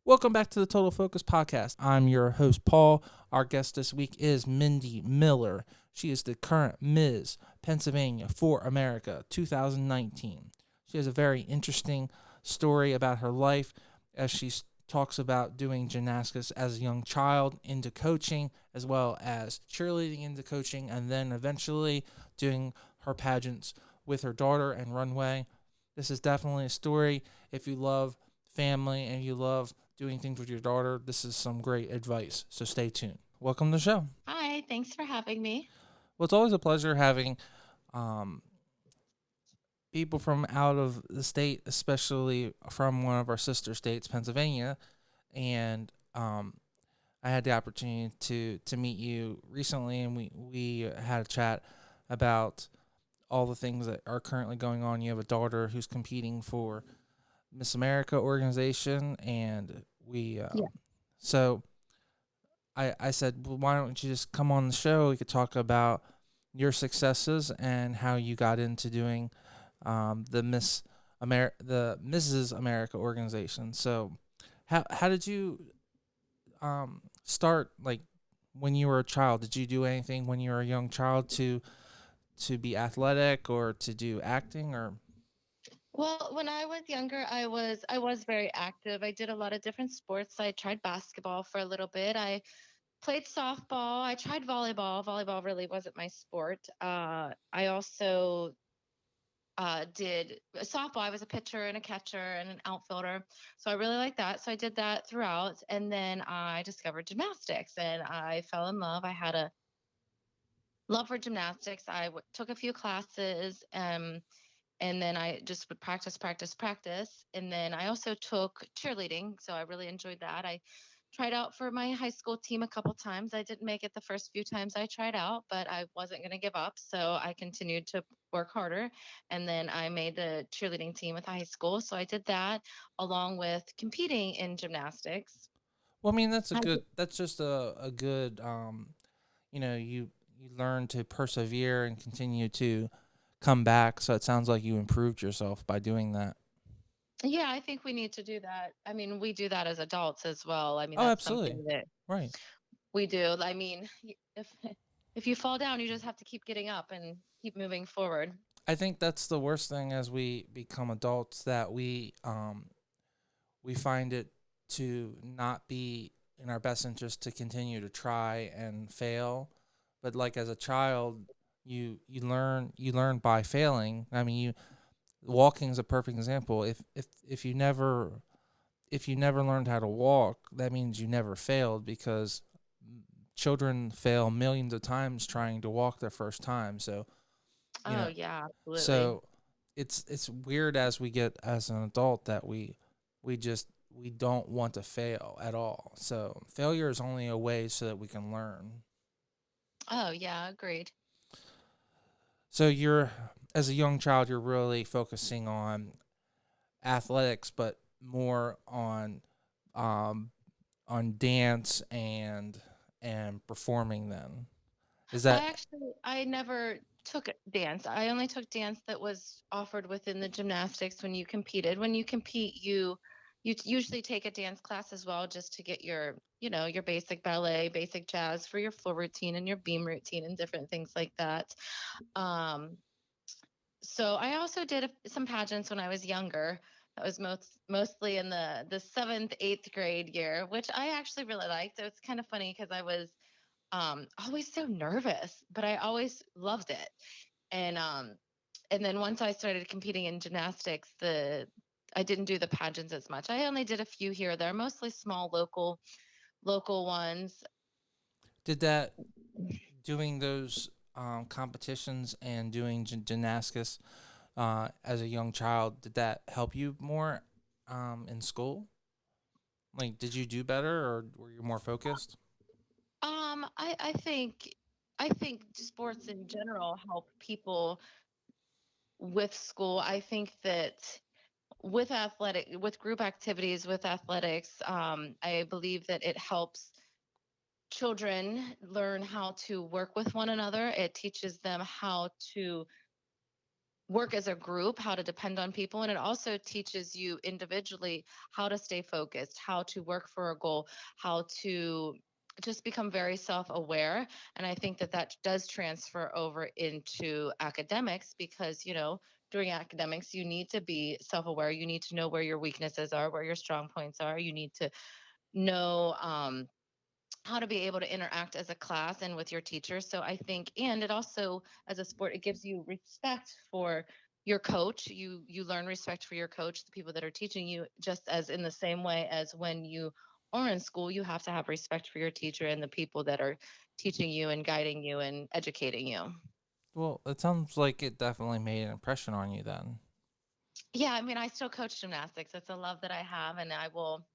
Welcome back to the Total Focus Podcast. I'm your host, Paul. Our guest this week is Mindy Miller. She is the current Ms. Pennsylvania for America 2019. She has a very interesting story about her life as she talks about doing gymnastics as a young child into coaching, as well as cheerleading into coaching, and then eventually doing her pageants with her daughter and runway. This is definitely a story if you love family and you love doing things with your daughter. This is some great advice. So stay tuned. Welcome to the show. Hi, thanks for having me. Well, it's always a pleasure having um, people from out of the state, especially from one of our sister states, Pennsylvania. And I had the opportunity to meet you recently, and we had a chat about all the things that are currently going on. You have a daughter who's competing for Miss America organization, and we Yeah. so I said, well, why don't you just come on the show? We could talk about your successes and how you got into doing the Mrs. America organization. So how did you start, like, when you were a child? Did you do anything when you were a young child to be athletic or to do acting or Well, when I was younger, I was very active. I did a lot of different sports. I tried basketball for a little bit. I played softball. I tried volleyball. Volleyball really wasn't my sport. I also did softball. I was a pitcher and a catcher and an outfielder. So I really liked that. So I did that throughout. And then I discovered gymnastics and I fell in love. I had a love for gymnastics. Took a few classes. And then I just would practice, practice, practice. And then I also took cheerleading, so I really enjoyed that. I tried out for my high school team a couple times. I didn't make it the first few times I tried out, but I wasn't going to give up, so I continued to work harder. And then I made the cheerleading team with high school, so I did that along with competing in gymnastics. well, I mean, that's a I good, that's just a good you learn to persevere and continue to come back. So it sounds like you improved yourself by doing that. Yeah, I think we need to do that. I mean, we do that as adults as well. I mean, Oh, that's absolutely. something that Right. we do. I mean, if you fall down, you just have to keep getting up and keep moving forward. I think that's the worst thing as we become adults, that we find it to not be in our best interest to continue to try and fail. But like as a child, you learn by failing. I mean, you walking is a perfect example. If you never learned how to walk, that means you never failed, because children fail millions of times trying to walk their first time. So, you Oh know, yeah, absolutely. so it's weird as we get as an adult that we don't want to fail at all. So failure is only a way so that we can learn. Oh yeah, agreed. So you're, as a young child, you're really focusing on athletics, but more um on dance and performing. Then is that I never took dance. I only took dance that was offered within the gymnastics when you competed. When you compete, usually take a dance class as well just to get your basic ballet, basic jazz for your floor routine and your beam routine and different things like that. Um, so I also did some pageants when I was younger. That was mostly in the seventh, eighth grade year, which I actually really liked. So it's kind of funny because I was always so nervous, but I always loved it. And then once I started competing in gymnastics, the I didn't do the pageants as much. I only did a few here or there, mostly small local ones. did that doing those competitions and doing gymnastics as a young child, did that help you more in school? Like, did you do better, or were you more focused? I think sports in general help people with school. I think that with group activities, with athletics, I believe that it helps children learn how to work with one another. It teaches them how to work as a group, how to depend on people. And it also teaches you individually how to stay focused, how to work for a goal, how to just become very self-aware. And I think that that does transfer over into academics because, during academics, you need to be self-aware. You need to know where your weaknesses are, where your strong points are. You need to know, how to be able to interact as a class and with your teachers. So I think, and it also, as a sport, it gives you respect for your coach. You learn respect for your coach, the people that are teaching you, just as in the same way as when you are in school, you have to have respect for your teacher and the people that are teaching you and guiding you and educating you. Well, it sounds like it definitely made an impression on you then. Yeah, I mean, I still coach gymnastics. It's a love that I have, and I will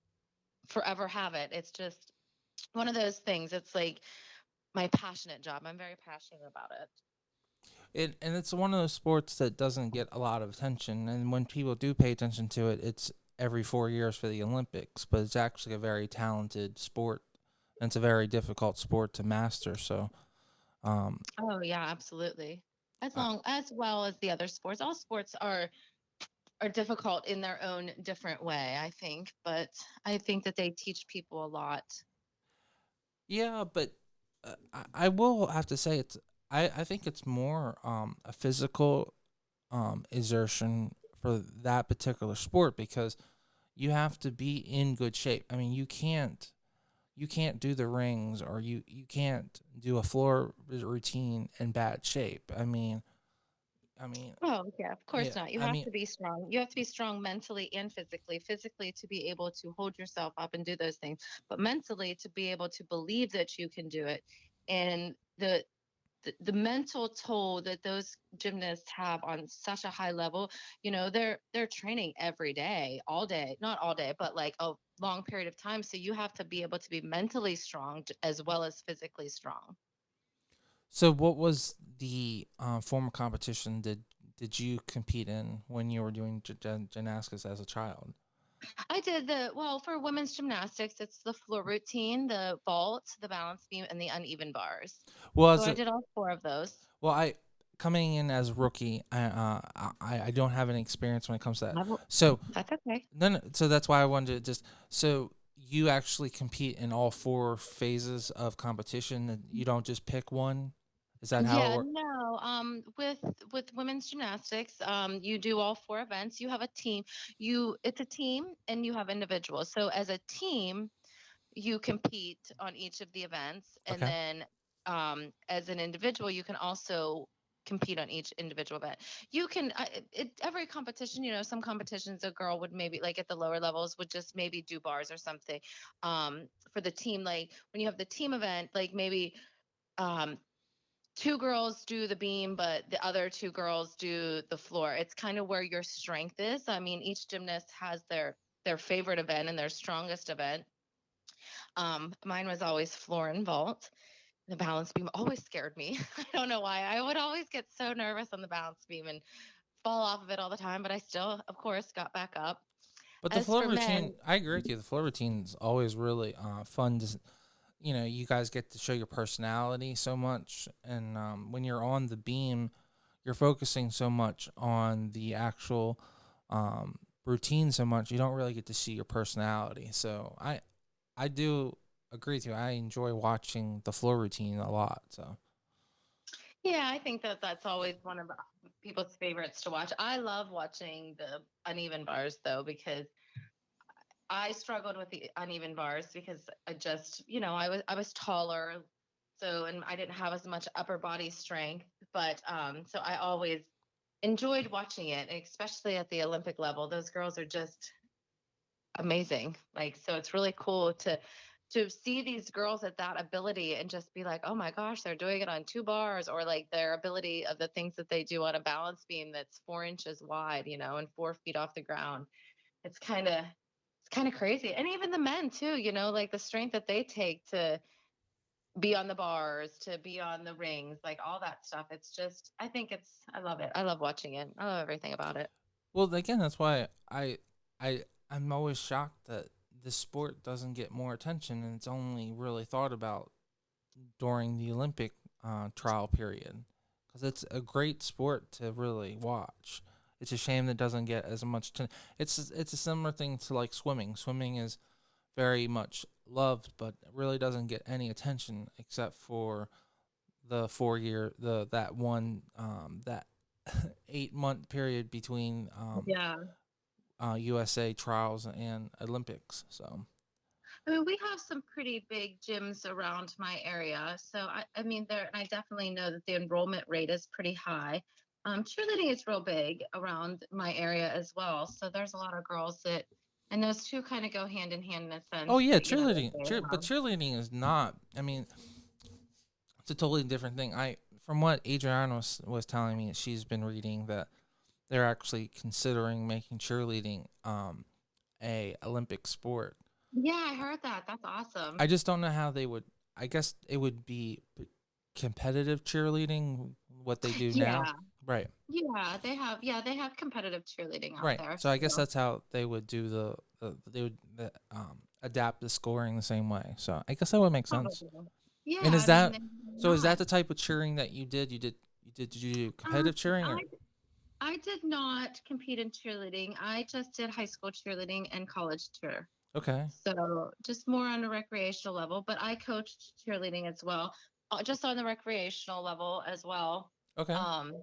forever have it. It's just one of those things. It's like my passionate job. I'm very passionate about it. And it's one of those sports that doesn't get a lot of attention, and when people do pay attention to it, it's every 4 years for the Olympics. But it's actually a very talented sport, and it's a very difficult sport to master. So, um, Oh yeah, absolutely. I, As well as the other sports. All sports are difficult in their own different way, I think, but I think that they teach people a lot. yeah, but I will have to say I think it's more a physical exertion for that particular sport because you have to be in good shape. I mean, you can't do the rings or you can't do a floor routine in bad shape. I mean, Oh, yeah, of yeah. course not. You I have mean, to be strong. You have to be strong mentally and physically. Physically to be able to hold yourself up and do those things, but mentally to be able to believe that you can do it. And the mental toll that those gymnasts have on such a high level, they're training every day, all day, not all day, but like a long period of time. So you have to be able to be mentally strong as well as physically strong. so what was the form of competition did you compete in when you were doing gymnastics as a child? I did well, for women's gymnastics, it's the floor routine, the vault, the balance beam, and the uneven bars. Well, So as I a did all four of those. well, I coming in as a rookie, I don't have any experience when it comes to that. So That's okay. then, so that's why I wanted to just so you actually compete in all four phases of competition, and you don't just pick one. Is that how it Yeah, works? no. With women's gymnastics, you do all four events. You have a team. It's a team and you have individuals. So as a team, you compete on each of the events, and Okay. then as an individual, you can also compete on each individual event. You can every competition, some competitions a girl would maybe like at the lower levels would just maybe do bars or something. For the team, like when you have the team event, like maybe um two girls do the beam, but the other two girls do the floor. It's kind of where your strength is. I mean, each gymnast has their favorite event and their strongest event. Mine was always floor and vault. The balance beam always scared me. I don't know why. I would always get so nervous on the balance beam and fall off of it all the time, but I still, of course, got back up. But the As floor for men, routine, I agree with you. The floor routine is always really fun. You guys get to show your personality so much, and when you're on the beam, you're focusing so much on the actual routine so much, you don't really get to see your personality. So I do agree with you. I enjoy watching the floor routine a lot. So yeah, I think that that's always one of people's favorites to watch. I love watching the uneven bars though, because I struggled with the uneven bars because I was taller, so and I didn't have as much upper body strength, but so I always enjoyed watching it, especially at the Olympic level. Those girls are just amazing. Like, so it's really cool to see these girls at that ability and just be like, oh my gosh, they're doing it on two bars, or like their ability of the things that they do on a balance beam that's 4 inches wide, and 4 feet off the ground. It's kind of crazy. And even the men too, like the strength that they take to be on the bars, to be on the rings, like all that stuff. It's just, I love it. I love watching it. I love everything about it. well, again, that's why I'm always shocked that this sport doesn't get more attention, and it's only really thought about during the Olympic trial period. because it's a great sport to really watch. It's a shame that it doesn't get as much. It's a similar thing to like swimming. Swimming is very much loved, but it really doesn't get any attention except for the 4 year that one that 8 month period between Yeah. USA trials and Olympics. So I mean, we have some pretty big gyms around my area. So, I mean, there, and I definitely know that the enrollment rate is pretty high. Cheerleading is real big around my area as well. So, there's a lot of girls that, and those two kind of go hand in hand in a oh sense yeah, that, cheerleading, they but have. cheerleading is not. I mean, it's a totally different thing. I from what Adriana was telling me, she's been reading that they're actually considering making cheerleading a Olympic sport. Yeah, I heard that. That's awesome. I just don't know how they would. I guess it would be competitive cheerleading, what they do now. Yeah. Right. Yeah, they have competitive cheerleading out Right. there. So I guess So, that's how they would do they would adapt the scoring the same way. So I guess that would make sense. probably. Yeah, And is I mean, that why so? Is that not? the type of cheering that you did? Did you do Um, competitive cheering I or I did not compete in cheerleading. I just did high school cheerleading and college cheer. okay? So just more on a recreational level, but I coached cheerleading as well, just on the recreational level as well. Okay. Um,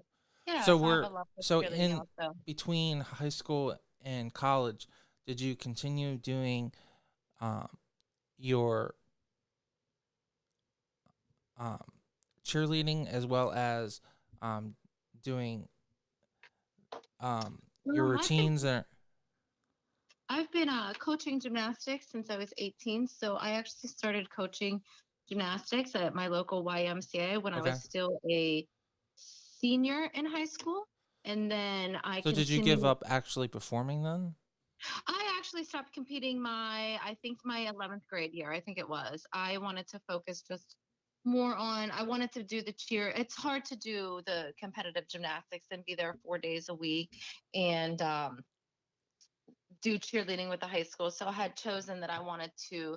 yeah, So so I have a we're love for so cheerleading in also. between high school and college, did you continue doing um, your um, cheerleading as well as um, doing your Well, routines? Or I've been coaching gymnastics since I was 18. So I actually started coaching gymnastics at my local YMCA when I was okay. still a senior in high school. And then I So did you give continued. up actually performing then? I actually stopped competing I think my 11th grade year, I think it was. I wanted to focus just more on, I wanted to do the cheer. It's hard to do the competitive gymnastics and be there 4 days a week and do cheerleading with the high school. So I had chosen that I wanted to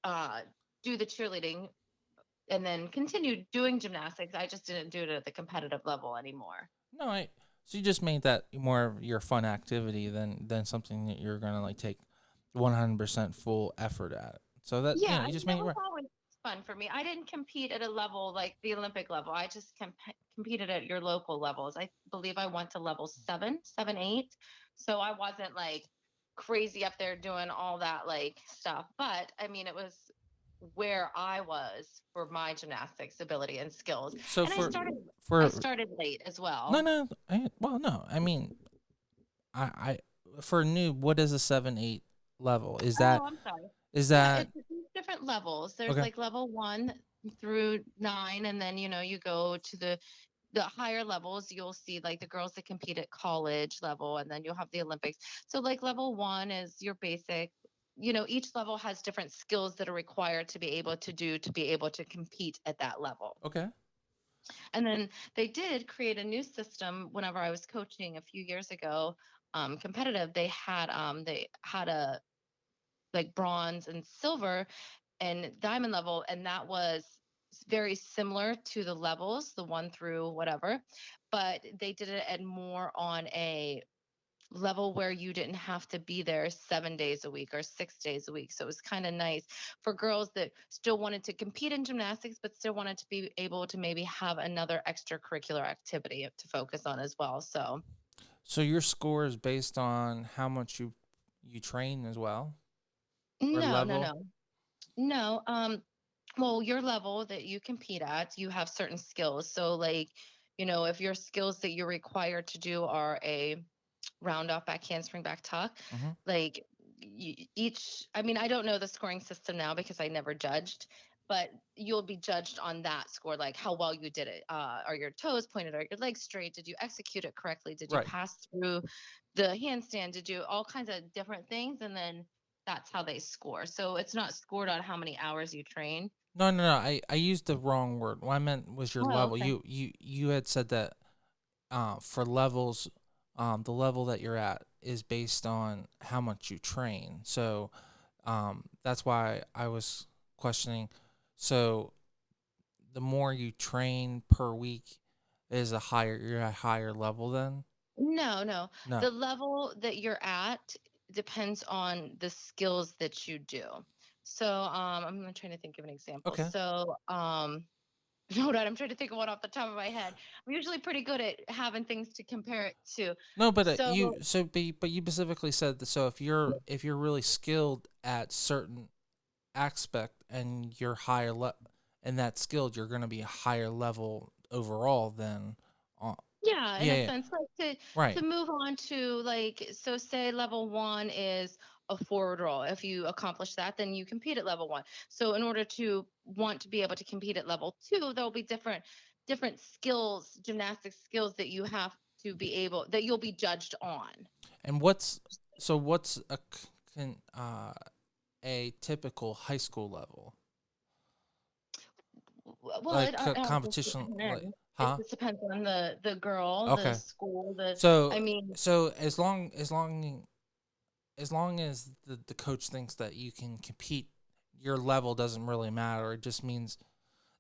uh, do the cheerleading and then continue doing gymnastics. I just didn't do it at the competitive level anymore. No, I. So you just made that more of your fun activity than something that you're gonna like take 100% full effort at. So that Yeah, you just that made it was right. always fun for me. I didn't compete at a level like the Olympic level. I just competed at your local levels. I believe I went to level 7, 7, 8. So I wasn't like crazy up there doing all that like stuff. But I mean, it was where I was for my gymnastics ability and skills. So And I for started late as no well. no well no I mean I for new what is a 7 8 level? Oh, I'm sorry. Is Yeah, that it's different levels. There's okay? like level 1 through 9, and then you go to the higher levels. You'll see like the girls that compete at college level, and then you'll have the Olympics. So like level 1 is your basic. Each level has different skills that are required to be able to compete at that level. Okay. And then they did create a new system whenever I was coaching a few years ago. Competitive, they had a like bronze and silver and diamond level, and that was very similar to the levels, the 1 through whatever, but they did it at more on a level where you didn't have to be there 7 days a week or 6 days a week. So it was kind of nice for girls that still wanted to compete in gymnastics, but still wanted to be able to maybe have another extracurricular activity to focus on as well. So So your score is based on how much you train as well or no, no, level? no, no. Well, your level that you compete at, you have certain skills. So, like, if your skills that you're required to do are a round off back handspring back tuck, Mm-hmm. like I mean, I don't know the scoring system now because I never judged, but you'll be judged on that score, like how well you did it. Are your toes pointed? Are your legs straight? Did you execute it correctly? Did you Right. pass through the handstand? Did you all kinds of different things? And then that's how they score. So it's not scored on how many hours you train. No, no, no. I used the wrong word. What I meant was your Oh, level. okay. You had said that for levels, the level that you're at is based on how much you train. So that's why I was questioning. So the more you train per week, is a higher, you're at a higher level then? No, no. No. The level that you're at depends on the skills that you do. So, I'm trying to think of an example. Okay. So, hold on, I'm trying to think of one off the top of my head. I'm usually pretty good at having things to compare it to. No, but So, but you specifically said that, so if you're really skilled at certain aspect and you're and that skilled, you're going to be a higher level overall than uh, yeah, in yeah, a yeah, sense, like to right. move on to like, so say level one is a forward roll. If you accomplish that, then you compete at level one. So in order to want to be able to compete at level two, there'll be different skills, gymnastic skills that you have to be able that you'll be judged on. And what's a typical high school level, Well, like it just competition, like, depends. It huh? just depends on the girl, the Okay. school, the. So I mean, as long as the coach thinks that you can compete, your level doesn't really matter. It just means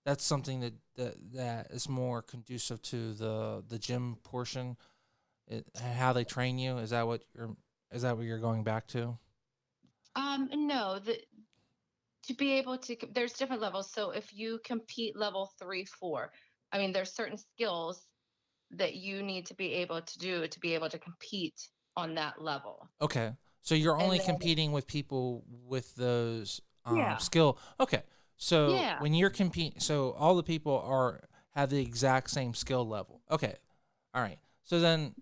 that's something that is more conducive to the gym portion, how they train you. Is that what you're going back to? no, to be able to, there's different levels. So if you compete level 3, 4, I mean, there's certain skills that you need to be able to do to be able to compete on that level. Okay. So you're And only then, competing with people with those yeah, skill. Okay. So yeah. when you're competing, so all the people have the exact same skill level. Okay. All right. So then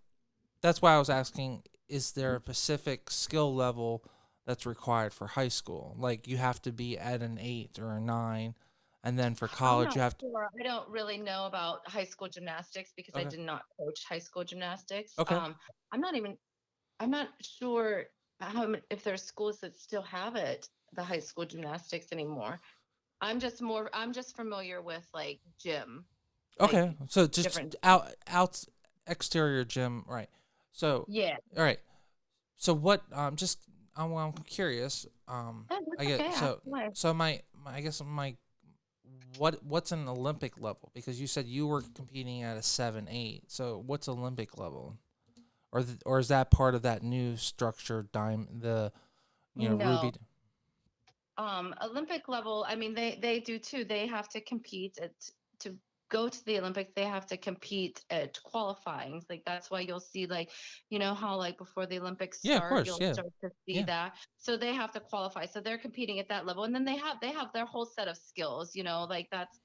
that's why I was asking, is there a specific skill level that's required for high school? Like you have to be at an 8 or a 9, and then for I'm college not you have to. sure. I don't really know about high school gymnastics because I Okay. did not coach high school gymnastics. Okay. I'm not even, I'm not sure if there's schools that still have it, the high school gymnastics anymore. I'm just familiar with like gym, like Okay. So just different. out exterior gym, right? So, Yeah. all right. So what? Just I'm curious. Oh, I that's get okay. Ask so away. I guess my what's an Olympic level? Because you said you were competing at a 7-8. So what's Olympic level? Or is that part of that new structure? Ruby. No. Olympic level, I mean, they do too. They have to compete to go to the Olympics. They have to compete at qualifying. Like that's why you'll see like, how like before the Olympics Yeah, of start, course. you'll Yeah, start to see yeah. that. So they have to qualify. So they're competing at that level, and then they have their whole set of skills. Like that's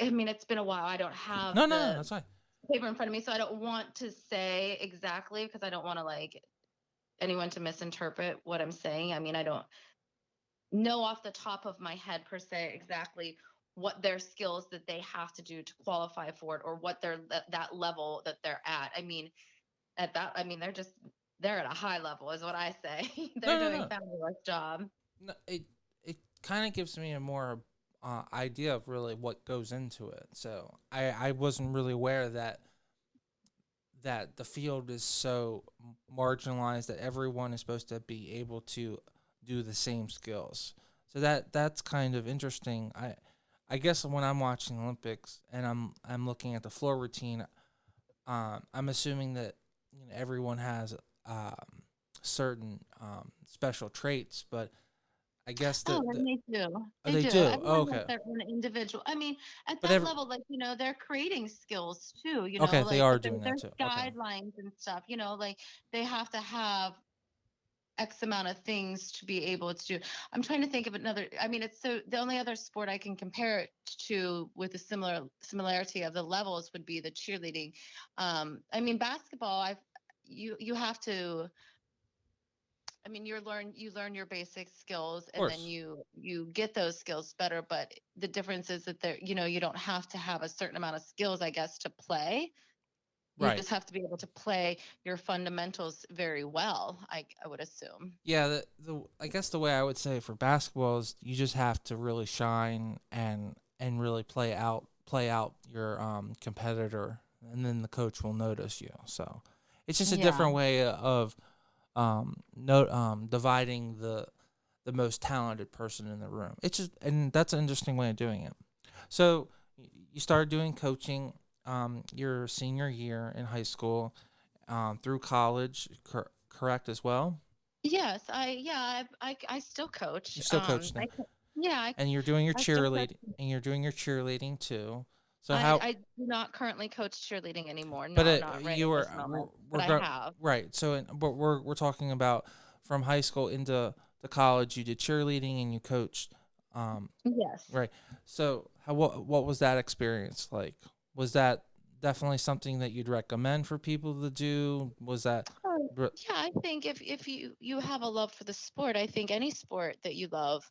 I mean, it's been a while. I don't have No, no, the that's fine. paper in front of me, so I don't want to say exactly because I don't want to like anyone to misinterpret what I'm saying. I mean, I don't know off the top of my head per se exactly what their skills that they have to do to qualify for it or what that level that they're at. I mean, they're at a high level is what I say. No, They're no, doing no. a fabulous job. No, it kind of gives me a more idea of really what goes into it. So I wasn't really aware that the field is so marginalized that everyone is supposed to be able to do the same skills. So that's kind of interesting. I guess when I'm watching Olympics and I'm looking at the floor routine, I'm assuming that everyone has certain special traits, but I guess Oh, and they do. oh, They they do. do. Oh, Everyone has okay. their own individual. I mean, at But that level, like, they're creating skills too, okay, they like, are but doing that there's too. Okay. guidelines and stuff, like they have to have X amount of things to be able to do. I'm trying to think of another. I mean, it's so the only other sport I can compare it to with a similarity of the levels would be the cheerleading. I mean, basketball, you have to. I mean, you learn your basic skills, Of and then course. you get those skills better. But the difference is that you don't have to have a certain amount of skills, I guess, to play. You Right. just have to be able to play your fundamentals very well. I would assume. Yeah, the I guess the way I would say it for basketball is you just have to really shine and really play out your competitor, and then the coach will notice you. So it's just a Yeah. different way of dividing the most talented person in the room. It's just, and that's an interesting way of doing it. So you started doing coaching. your senior year in high school through college, correct as well? Yes, I still coach. You still coach now, Yeah, and you're doing your I still coach. cheerleading, and you're doing your cheerleading too. So I do not currently coach cheerleading anymore. but No, not right you at were this moment, but we're I go, have. right. So, but we're talking about from high school into the college. You did cheerleading and you coached. Um, Yes. right. So, what was that experience like? Was that definitely something that you'd recommend for people to do? Was that Yeah, I think if you have a love for the sport, I think any sport that you love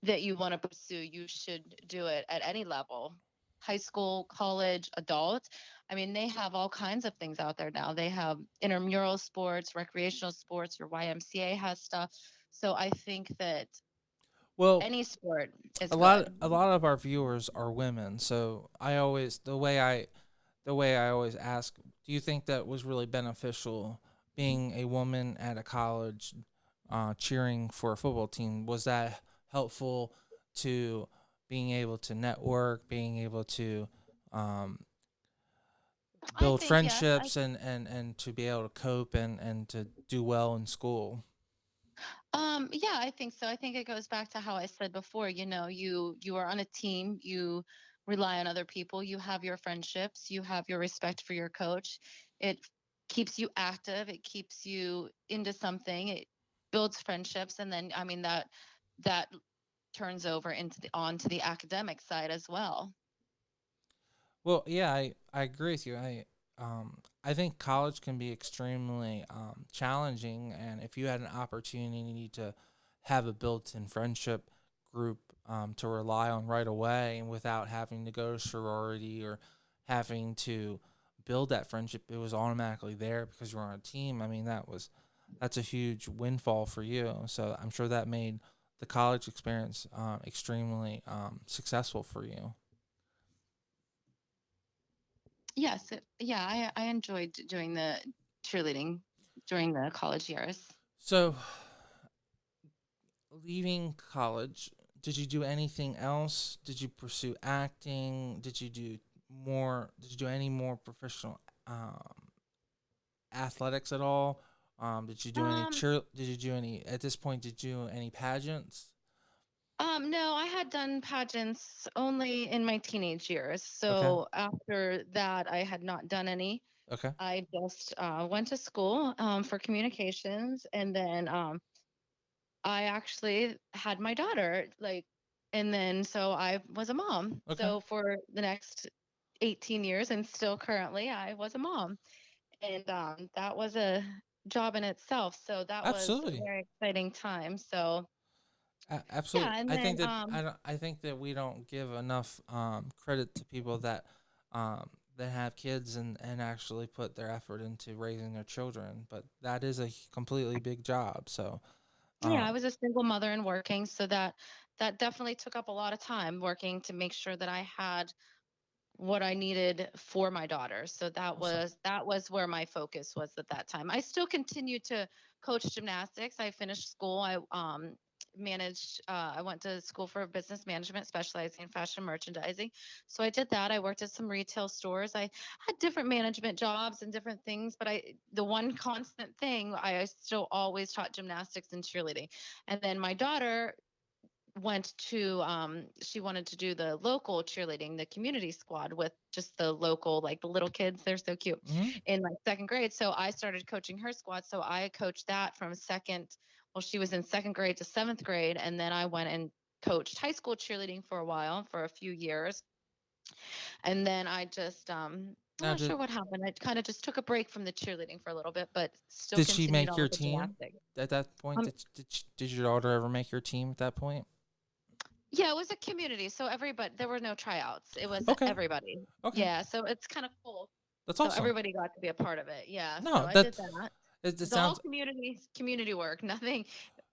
that you want to pursue, you should do it at any level. High school, college, adult. I mean, they have all kinds of things out there now. They have intramural sports, recreational sports, your YMCA has stuff. So I think that well? any sport is A good. lot of our viewers are women, so I always the way I always ask, do you think that was really beneficial being a woman at a college cheering for a football team? Was that helpful to being able to network, being able to um, I build think yes. friendships and to be able to cope and to do well in school? Yeah, I think so. I think it goes back to how I said before, you are on a team, you rely on other people, you have your friendships, you have your respect for your coach. It keeps you active, it keeps you into something, it builds friendships, and then I mean that turns over into the onto the academic side as well. Well, yeah, I agree with you. I think college can be extremely challenging, and if you had an opportunity to have a built-in friendship group to rely on right away, and without having to go to sorority or having to build that friendship, it was automatically there because you're on a team. I mean, that's a huge windfall for you. So I'm sure that made the college experience extremely successful for you. Yes, yeah, I enjoyed doing the cheerleading during the college years. So, leaving college, did you do anything else? Did you pursue acting? Did you do any more professional athletics at all? Um, Did you do any at this point? Did you do any pageants? No, I had done pageants only in my teenage years. Okay. So after that, I had not done any. Okay. I just went to school for communications, and then I actually had my daughter, and then so I was a mom. Okay. So for the next 18 years, and still currently, I was a mom, and that was a job in itself. So that was a Absolutely. very exciting time. So Absolutely. yeah, and then I think that we don't give enough credit to people that have kids and actually put their effort into raising their children. But that is a completely big job. So, yeah, I um, was a single mother and working, so that definitely took up a lot of time working to make sure that I had what I needed for my daughter. So awesome. that was where my focus was at that time. I still continue to coach gymnastics. I finished school. I managed I went to school for business management specializing in fashion merchandising. So I did that. I worked at some retail stores. I had different management jobs and different things, but I the one constant thing I still always taught gymnastics and cheerleading. And then my daughter went to she wanted to do the local cheerleading, the community squad with just the local, like the little kids, they're so cute, Hmm. in like second grade. So I started coaching her squad, so I coached that from second, well, she was in second grade to seventh grade, and then I went and coached high school cheerleading for a while, for a few years. And then I just I'm Now, not sure what happened. I kind of just took a break from the cheerleading for a little bit, but still did she continued make on your with the team gymnastics. at that point? um Did your daughter ever make your team at that point? Yeah, it was a community, so everybody, there were no tryouts. It was Okay. everybody. Okay. Yeah, so it's kind of cool. That's So awesome. everybody got to be a part of it. Yeah, so No, I did that. it The all sounds community work. Nothing.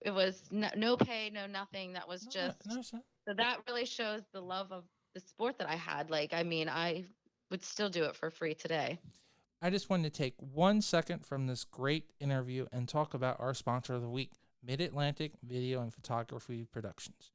It was no pay, no nothing. That was no, just, no, it's not. so that really shows the love of the sport that I had. Like, I mean, I would still do it for free today. I just wanted to take 1 second from this great interview and talk about our sponsor of the week, Mid Atlantic Video and Photography Productions.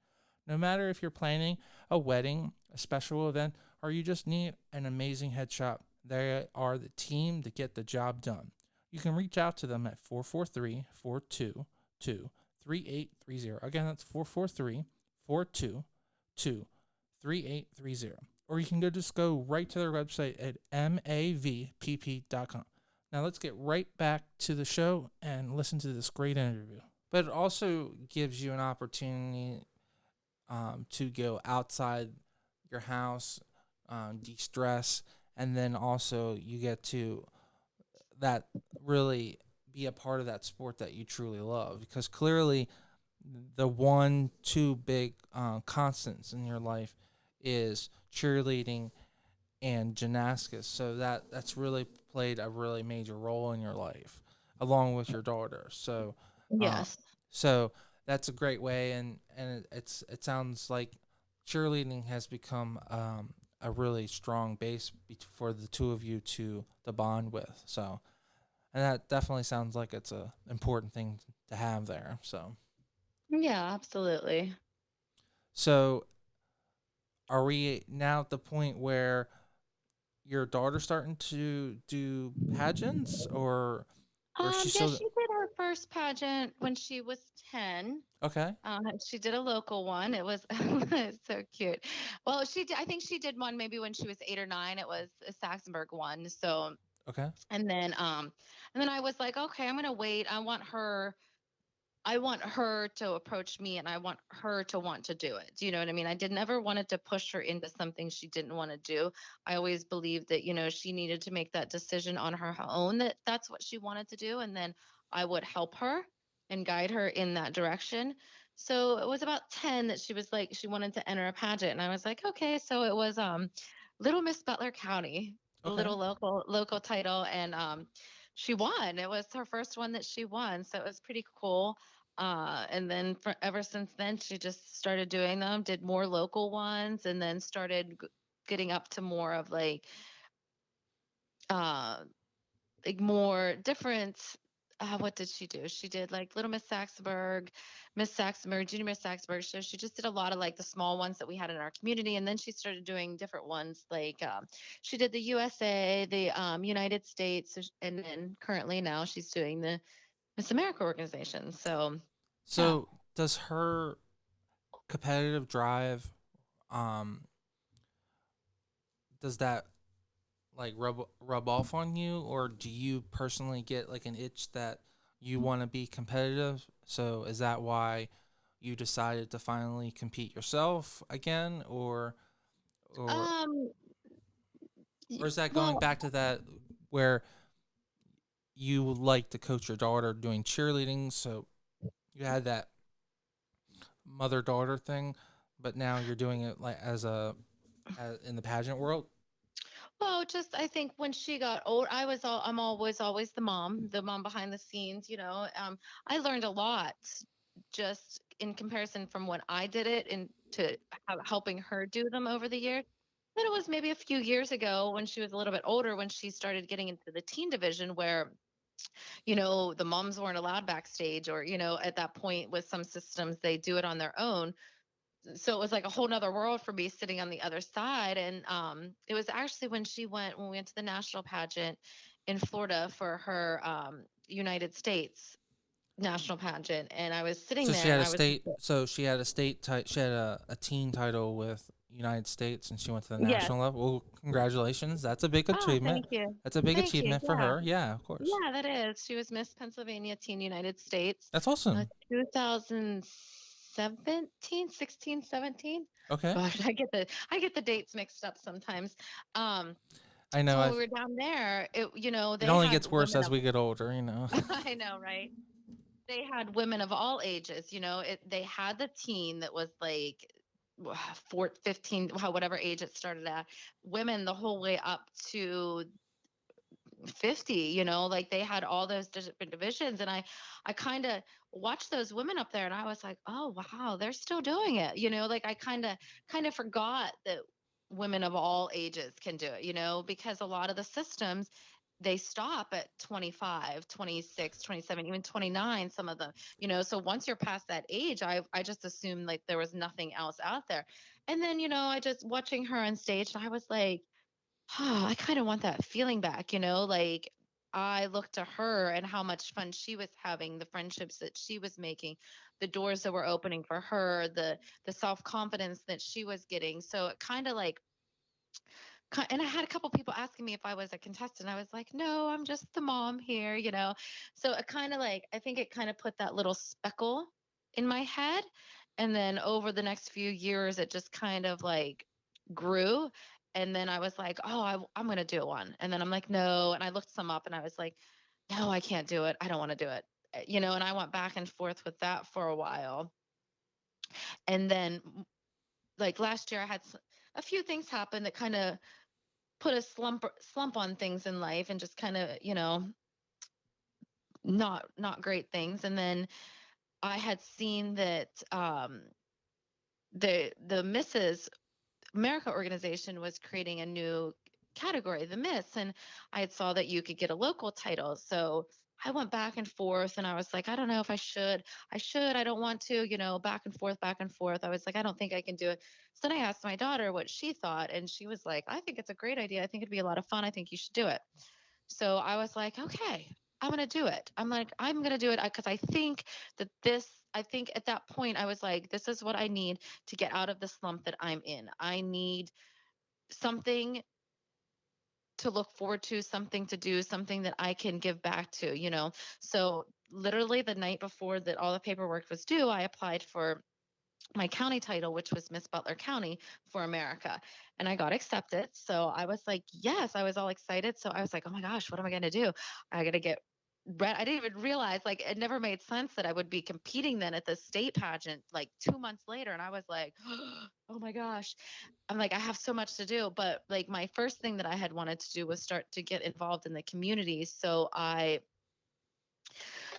No matter if you're planning a wedding, a special event, or you just need an amazing headshot, they are the team to get the job done. You can reach out to them at 443-422-3830. Again, that's 443-422-3830. Or you can go right to their website at mavpp.com. Now let's get right back to the show and listen to this great interview. But it also gives you an opportunity to go outside your house, de-stress, and then also you get to that really be a part of that sport that you truly love, because clearly the two big constants in your life is cheerleading and gymnastics. So that's really played a really major role in your life, along with your daughter. So, uh, Yes. so that's a great way, and it sounds like cheerleading has become a really strong base for the two of you to bond with. So, and that definitely sounds like it's a important thing to have there. Yeah, absolutely. So are we now at the point where your daughter's starting to do pageants, or is she Yeah, still she did her first pageant when she was 10. okay? She did a local one. It was so cute. Well, I think she did one maybe when she was 8 or 9. It was a Saxonburg one. So, Okay. and then I was like, okay, I'm gonna wait. I want her to approach me, and I want her to want to do it. Do you know what I mean? I did never wanted to push her into something she didn't want to do. I always believed that, she needed to make that decision on her own, that that's what she wanted to do. And then I would help her and guide her in that direction. So it was about 10 that she was like, she wanted to enter a pageant. And I was like, okay. So it was Little Miss Butler County, the Okay. little local title. And she won. It was her first one that she won. So it was pretty cool. And then ever since then, she just started doing them, did more local ones, and then started getting up to more of uh, like more different. What did she do? She did like Little Miss Saxonburg, Junior Miss Saxonburg. So she just did a lot of like the small ones that we had in our community, and then she started doing different ones. Like she did the USA, the United States, and then currently now she's doing the Miss America organization. So yeah. So does her competitive drive, um, does that like rub off on you, or do you personally get like an itch that you want to be competitive? So is that why you decided to finally compete yourself again, or Um, or is that going well, back to that where you would like to coach your daughter doing cheerleading, so you had that mother daughter thing, but now you're doing it like as in the pageant world? just I think when she got old, I'm always the mom behind the scenes. I learned a lot just in comparison from when I did it and to helping her do them over the years. Then it was maybe a few years ago when she was a little bit older when she started getting into the teen division where the moms weren't allowed backstage, or at that point with some systems they do it on their own. So it was like a whole nother world for me sitting on the other side. And it was actually when we went to the national pageant in Florida for her United States national pageant, and I was sitting So she there had and a I was state. So she had a she had a teen title with United States, and she went to the yes. national level. Well, congratulations! That's a big Oh, achievement. thank you. That's a big Thank you. achievement for Yeah. her. Yeah, of course. Yeah, that is. She was Miss Pennsylvania Teen United States, That's awesome. 2017, 16, 17. Okay, Gosh, I get the dates mixed up sometimes. Um, I know. so when we were down there, It they only had gets worse women as of we get older. You know. I know, right? They had women of all ages. They had the teen that was like 15, whatever age it started at, women the whole way up to 50. Like they had all those different divisions, and I kind of watched those women up there, and I was like, oh wow, they're still doing it. Like I kind of forgot that women of all ages can do it, because a lot of the systems they stop at 25, 26, 27, even 29, some of them, so once you're past that age, I just assumed like there was nothing else out there. And then, I just watching her on stage, and I was like, oh, I kind of want that feeling back, like I looked to her and how much fun she was having, the friendships that she was making, the doors that were opening for her, the self-confidence that she was getting. So it kind of like, and I had a couple people asking me if I was a contestant. I was like, no, I'm just the mom here, So it kind of like, I think it kind of put that little speckle in my head. And then over the next few years, it just kind of like grew. And then I was like, oh, I'm going to do one. And then I'm like, no. And I looked some up, and I was like, no, I can't do it. I don't want to do it. And I went back and forth with that for a while. And then like last year, I had a few things happen that kind of put a slump on things in life, and just kind of, not great things. And then I had seen that the Mrs. America organization was creating a new category, the Miss, and I had saw that you could get a local title. So I went back and forth, and I was like, I don't know if I should. I don't want to, back and forth, back and forth. I was like, I don't think I can do it. So then I asked my daughter what she thought, and she was like, I think it's a great idea. I think it'd be a lot of fun. I think you should do it. So I was like, okay, I'm going to do it. I'm going to do it because I think at that point I was like, this is what I need to get out of the slump that I'm in. I need something to look forward to, something to do, something that I can give back to. So literally the night before that all the paperwork was due, I applied for my county title, which was Miss Butler County for America. And I got accepted. So I was like, yes, I was all excited. So I was like, oh my gosh, what am I going to do? I got to get I didn't even realize, like, it never made sense that I would be competing then at the state pageant like 2 months later. And I was like, oh my gosh. I'm like, I have so much to do. But like, my first thing that I had wanted to do was start to get involved in the community. So I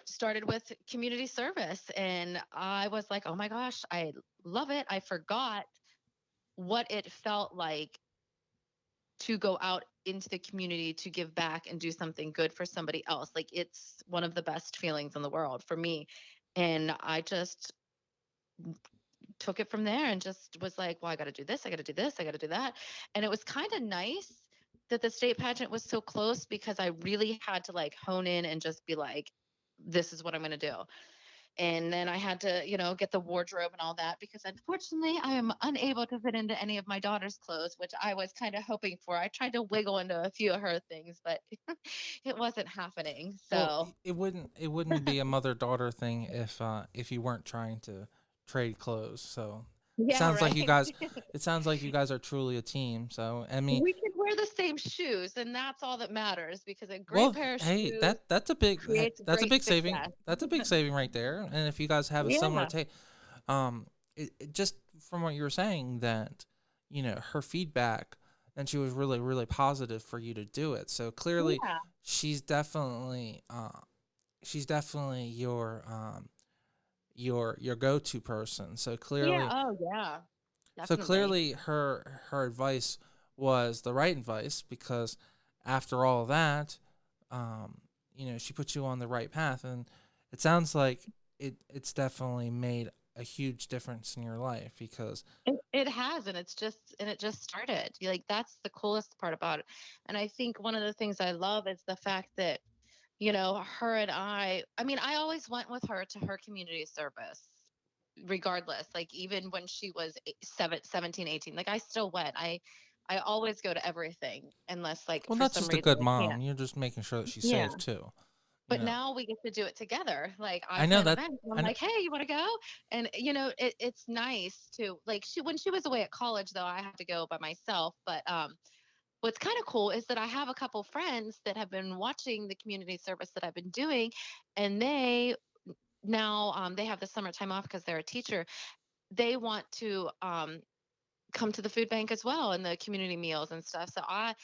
started with community service, and I was like, oh my gosh, I love it. I forgot what it felt like to go out into the community to give back and do something good for somebody else. Like, it's one of the best feelings in the world for me. And I just took it from there and just was like, well, I got to do this. I got to do this. I got to do that. And it was kind of nice that the state pageant was so close, because I really had to like hone in and just be like, this is what I'm going to do. And then I had to, get the wardrobe and all that, because unfortunately I am unable to fit into any of my daughter's clothes, which I was kind of hoping for. I tried to wiggle into a few of her things, but it wasn't happening. Well, So it wouldn't be a mother-daughter thing if you weren't trying to trade clothes. So it yeah, sounds like you right. guys it sounds like you guys are truly a team. So I mean, We could wear the same shoes, and that's all that matters, because a great well, pair of hey, shoes that's a creates big saving. success. That's a big saving right there. And if you guys have a similar Yeah. taste, it just from what you were saying that her feedback, and she was really really positive for you to do it. So clearly, Yeah. she's definitely she's definitely your go-to person. So Yeah. clearly, Oh, yeah. so Definitely. clearly her advice was the right advice, because after all that, she put you on the right path, and it sounds like it's definitely made a huge difference in your life because It has, and it just started. Like, that's the coolest part about it. And I think one of the things I love is the fact that, her and I mean, I always went with her to her community service regardless. Like, even when she was 17, 18, like, I still went. I always go to everything, unless like well, for that's some just a reason good I can't. mom. You're just making sure that she's Yeah. safe too. You But know, now we get to do it together. Like, I I know plan that. events, and I'm I know. like, hey, you want to go? And it's nice to, like, when she was away at college, though, I had to go by myself. But what's kind of cool is that I have a couple friends that have been watching the community service that I've been doing, and they now they have the summertime off because they're a teacher. They want to come to the food bank as well, and the community meals and stuff. So I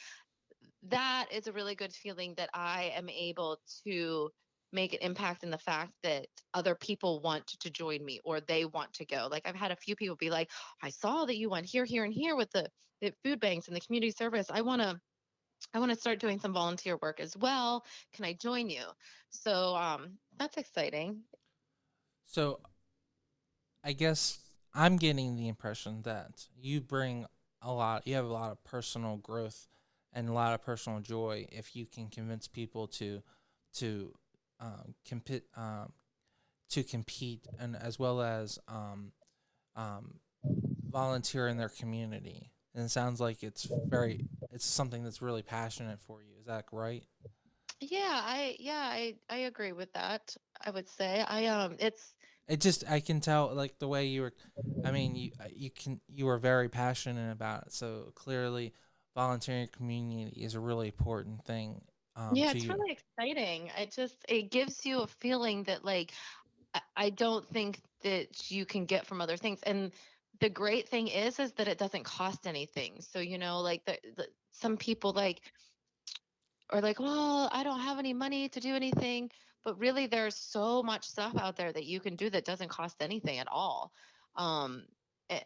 that is a really good feeling, that I am able to make an impact in the fact that other people want to join me, or they want to go. Like, I've had a few people be like, I saw that you went here, here, and here with the food banks and the community service. I want to I want to start doing some volunteer work as well. Can I join you? So that's exciting. So I guess I'm getting the impression that you have a lot of personal growth and a lot of personal joy if you can convince people to compete and as well as um, volunteer in their community. And it sounds like it's something that's really passionate for you. Is that right? I agree with that. I would say it's It just I can tell like the way you were. I mean, you were very passionate about it. So clearly, volunteering community is a really important thing yeah, to it's you. really exciting. It gives you a feeling that like I don't think that you can get from other things. And the great thing is that it doesn't cost anything. So, like some people like are like, well, I don't have any money to do anything. But really, there's so much stuff out there that you can do that doesn't cost anything at all. Um,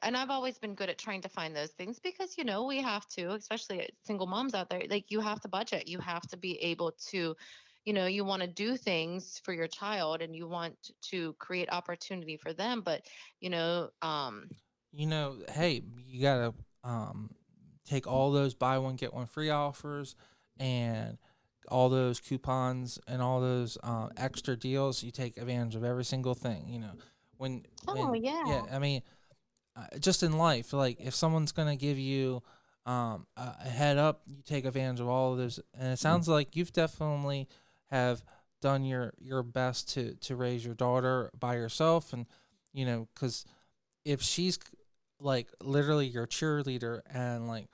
and I've always been good at trying to find those things because, we have to, especially single moms out there, like you have to budget. You have to be able to, you want to do things for your child and you want to create opportunity for them. But, you know, um, Hey, you gotta um, take all those buy one get one free offers and all those coupons and all those extra deals. You take advantage of every single thing. oh, yeah, yeah. I mean, just in life, like if someone's gonna give you a head up, you take advantage of all of those. And it sounds like you've definitely have done your best to raise your daughter by yourself, and because if she's like literally your cheerleader and like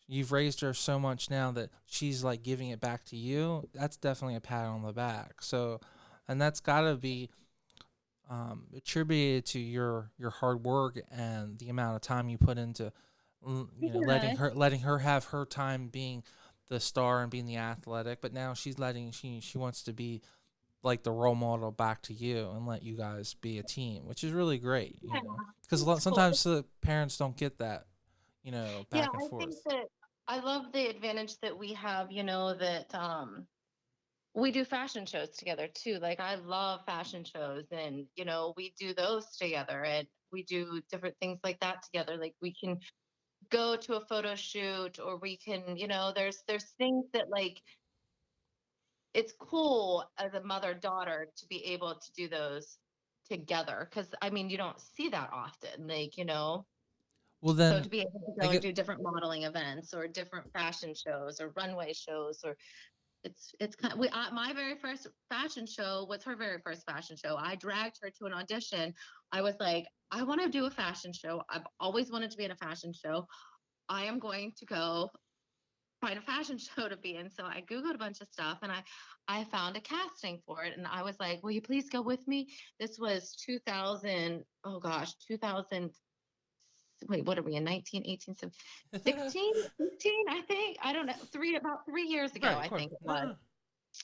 you've raised her so much now that she's like giving it back to you, that's definitely a pat on the back. So, and that's got to be attributed to your hard work and the amount of time you put into Yeah. letting her have her time being the star and being the athletic, but now she wants to be like the role model back to you and let you guys be a team, which is really great, Yeah. because It's cool. sometimes the parents don't get that, Yeah, back and I think forth. that I love the advantage that we have, that we do fashion shows together too. Like I love fashion shows and we do those together and we do different things like that together. Like we can go to a photo shoot or we can, there's things that like it's cool as a mother daughter to be able to do those together because I mean you don't see that often. Like, Well, so then to be able to I go and get do different modeling events or different fashion shows or runway shows or it's kind of, my very first fashion show was her very first fashion show. I dragged her to an audition. I was like, I want to do a fashion show. I've always wanted to be in a fashion show. I am going to go find a fashion show to be in. So I Googled a bunch of stuff and I found a casting for it. And I was like, will you please go with me? This was 2000, oh gosh, 2000, wait, what are we in 19, 18, 16, 15, I think. I don't know, about 3 years ago, right, of I course. think it No, was. no.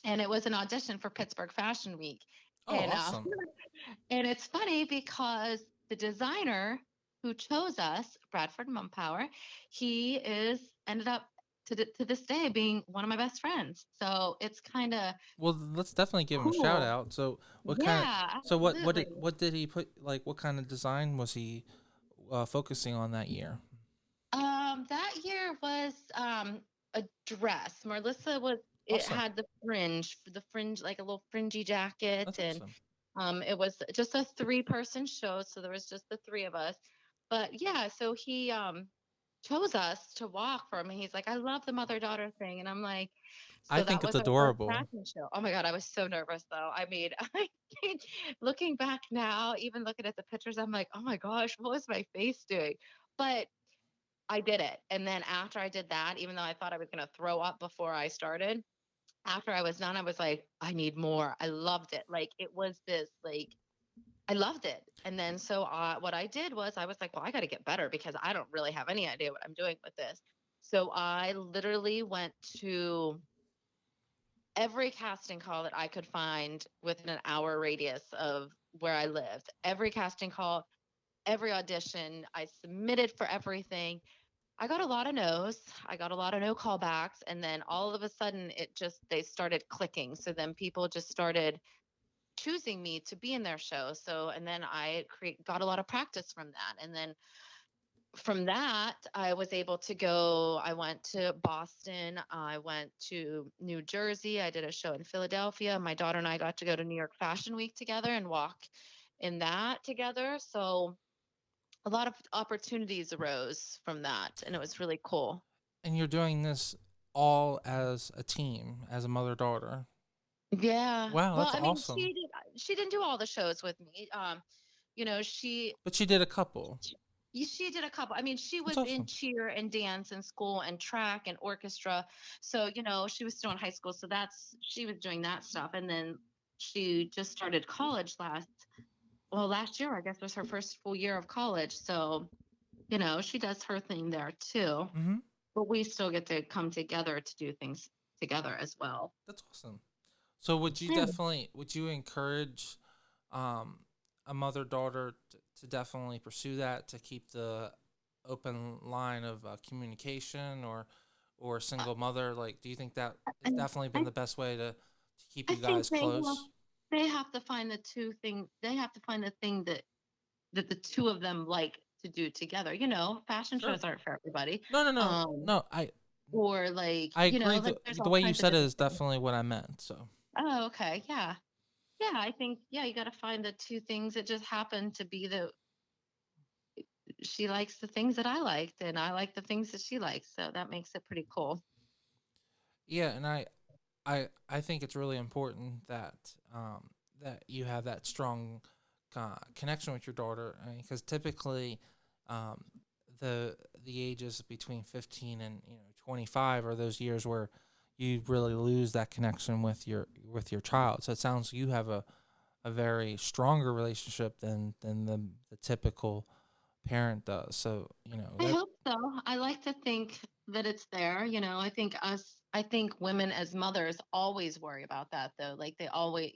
And it was an audition for Pittsburgh Fashion Week. Oh, And awesome. and it's funny because the designer who chose us, Bradford Mumpower, he is ended up to this day being one of my best friends. So it's kind of Well, let's definitely give him a shout cool. out. So, Yeah, absolutely. what did he put like? What kind of design was he focusing on that year? That year was a dress. Melissa was it Awesome. had the fringe like a little fringy jacket That's and awesome. it was just a three-person show, so there was just the three of us. But yeah, so he chose us to walk for him. And he's like, I love the mother-daughter thing. And I'm like, I so think that it's was our first adorable. fashion show. Oh my God, I was so nervous though. I mean, looking back now, even looking at the pictures, I'm like, oh my gosh, what was my face doing? But I did it. And then after I did that, even though I thought I was going to throw up before I started, after I was done, I was like, I need more. I loved it. Like it was this like I loved it. And then so what I did was I was like, well, I got to get better because I don't really have any idea what I'm doing with this. So I literally went to every casting call that I could find within an hour radius of where I lived. Every casting call, every audition, I submitted for everything. I got a lot of no's. I got a lot of no callbacks. And then all of a sudden they started clicking. So then people just started choosing me to be in their show. So, and then got a lot of practice from that. And then from that, I was able to go. I went to Boston. I went to New Jersey. I did a show in Philadelphia. My daughter and I got to go to New York Fashion Week together and walk in that together. So a lot of opportunities arose from that, and it was really cool. And you're doing this all as a team, as a mother daughter. Yeah. Wow, Well, that's I mean, awesome. she didn't do all the shows with me. You know, But she did a couple. she did a couple. I mean, she That's was in awesome. cheer and dance in school and track and orchestra. So, she was still in high school. So she was doing that stuff. And then she just started college last year, I guess was her first full year of college. So, she does her thing there too. Mm-hmm. But we still get to come together to do things together as well. That's awesome. So Yeah. would you encourage um, a mother daughter to definitely pursue that, to keep the open line of communication, or single mother? Like, do you think that has And definitely been I, the best way to keep I you think guys close? they have to find they have to find the thing that the two of them like to do together. Fashion Sure. shows aren't for everybody. No, no, no, Um, no. or like, I agree. like there's The all way you kinds of said it different is things. definitely what I meant. So Oh, okay. Yeah. Yeah. I think, yeah, you got to find the two things that just happen to be she likes the things that I liked and I like the things that she likes. So that makes it pretty cool. yeah, and I think it's really important that that you have that strong connection with your daughter, because typically um, the the ages between 15 and 25 are those years where you really lose that connection with your child. So it sounds you have a very stronger relationship than the typical parent does. So I that. hope so. I like to think that it's there. I think women as mothers always worry about that though. Like they always,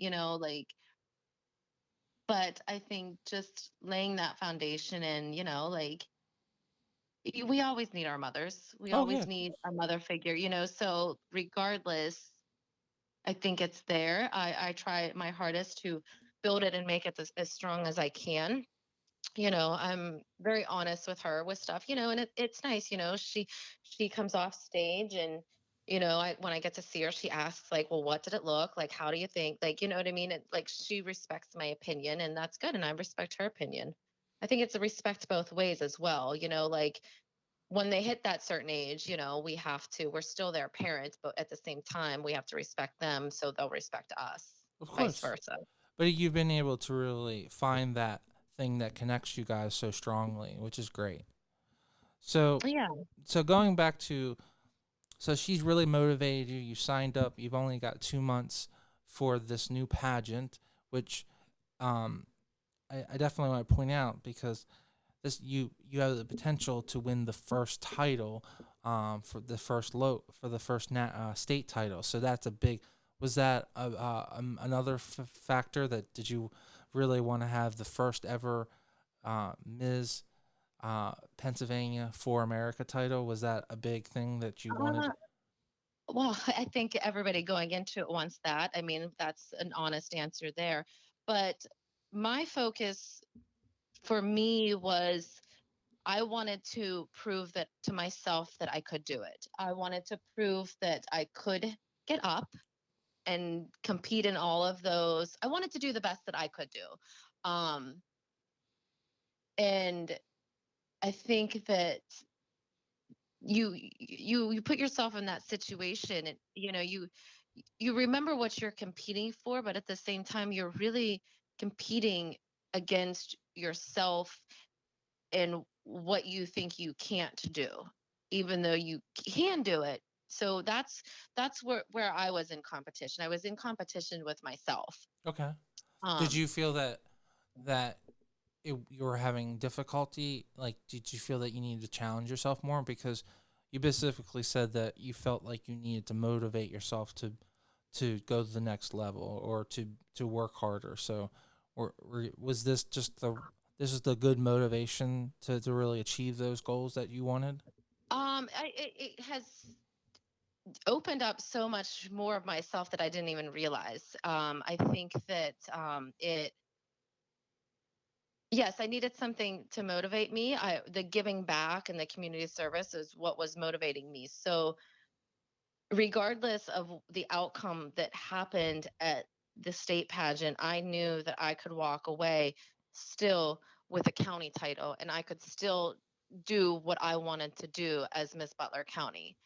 but I think just laying that foundation and, we always need our mothers. We Oh yeah, always of need course. a mother figure, so regardless, I think it's there. I try my hardest to build it and make it as strong as I can. I'm very honest with her with stuff, and it's nice, she comes off stage and when I get to see her, she asks like, well, what did it look like? How do you think? Like, you know what I mean? Like she respects my opinion and that's good. And I respect her opinion. I think it's a respect both ways as well. Like when they hit that certain age, we're still their parents, but at the same time, we have to respect them so they'll respect us, Of vice course. versa. But you've been able to really find that thing that connects you guys so strongly, which is great. So, Yeah. going back to, so she's really motivated you. You signed up. You've only got 2 months for this new pageant, which um, I definitely want to point out, because this you have the potential to win the first title, for the first state title. So that's a big. Was that another factor that did you really want to have the first ever Ms. Pennsylvania for America title? Was that a big thing that you wanted? Uh, well, I think everybody going into it wants that. I mean, that's an honest answer there. But my focus for me was I wanted to prove that to myself that I could do it. I wanted to prove that I could get up and compete in all of those. I wanted to do the best that I could do. And I think that you put yourself in that situation and you remember what you're competing for, but at the same time you're really competing against yourself and what you think you can't do, even though you can do it. So that's where I was in competition. I was in competition with myself. Okay. Did Um, you feel that you were having difficulty? Like, did you feel that you needed to challenge yourself more? Because you specifically said that you felt like you needed to motivate yourself to go to the next level, or to work harder. So, was this just this is the good motivation to really achieve those goals that you wanted? It has opened up so much more of myself that I didn't even realize. I think that yes, I needed something to motivate me. The giving back and the community service is what was motivating me. So, regardless of the outcome that happened at the state pageant, I knew that I could walk away still with a county title and I could still do what I wanted to do as Miss Butler County.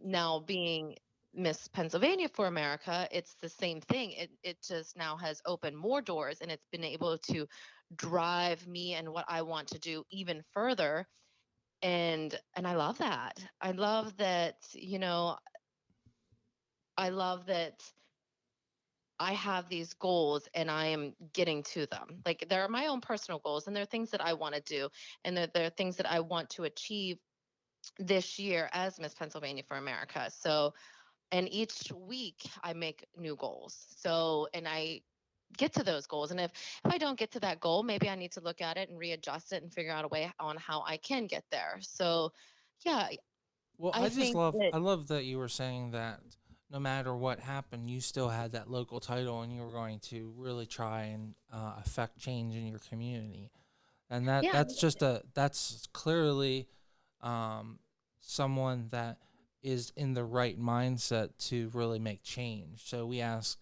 Now being Miss Pennsylvania for America, it's the same thing. It just now has opened more doors and it's been able to drive me and what I want to do even further. And I love that. I love that, I love that I have these goals and I am getting to them. Like there are my own personal goals and there are things that I want to do and there are things that I want to achieve this year as Miss Pennsylvania for America. So, and each week I make new goals. So, and I get to those goals. And if I don't get to that goal, maybe I need to look at it and readjust it and figure out a way on how I can get there. So, yeah, Well, I think that I love that you were saying that no matter what happened, you still had that local title and you were going to really try and affect change in your community. And yeah, that's clearly um, someone that is in the right mindset to really make change. So we ask